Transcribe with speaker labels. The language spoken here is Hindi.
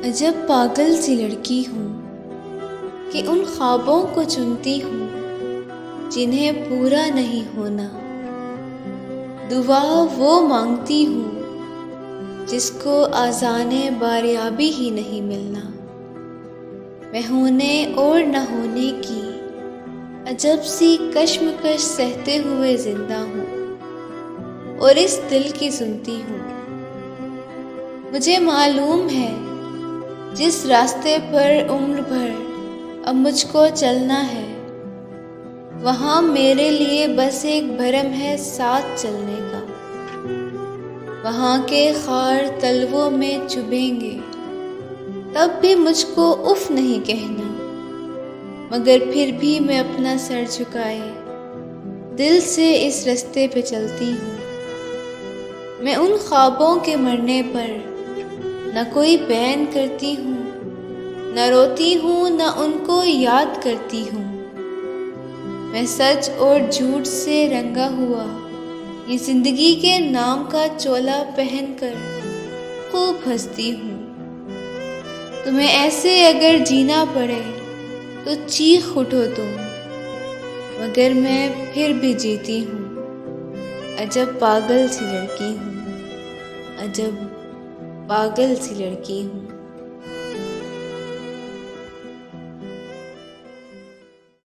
Speaker 1: अजब पागल सी लड़की हूँ कि उन ख्वाबों को चुनती हूँ जिन्हें पूरा नहीं होना। दुआ वो मांगती हूँ जिसको आज़ाने बारियाबी ही नहीं मिलना। मैं होने और न होने की अजब सी कश्मकश सहते हुए जिंदा हूँ और इस दिल की सुनती हूँ। मुझे मालूम है जिस रास्ते पर उम्र भर अब मुझको चलना है, वहाँ मेरे लिए बस एक भरम है साथ चलने का। वहाँ के खार तलवों में चुभेंगे तब भी मुझको उफ नहीं कहना, मगर फिर भी मैं अपना सर झुकाए दिल से इस रास्ते पे चलती हूँ। मैं उन ख्वाबों के मरने पर न कोई बैन करती हूँ, न रोती हूँ, न उनको याद करती हूँ। मैं सच और झूठ से रंगा हुआ ये जिंदगी के नाम का चोला पहनकर खूब हंसती हूँ। तुम्हें ऐसे अगर जीना पड़े तो चीख उठो तुम, मगर मैं फिर भी जीती हूँ। अजब पागल सी लड़की हूँ, अजब पागल सी लड़की हूँ।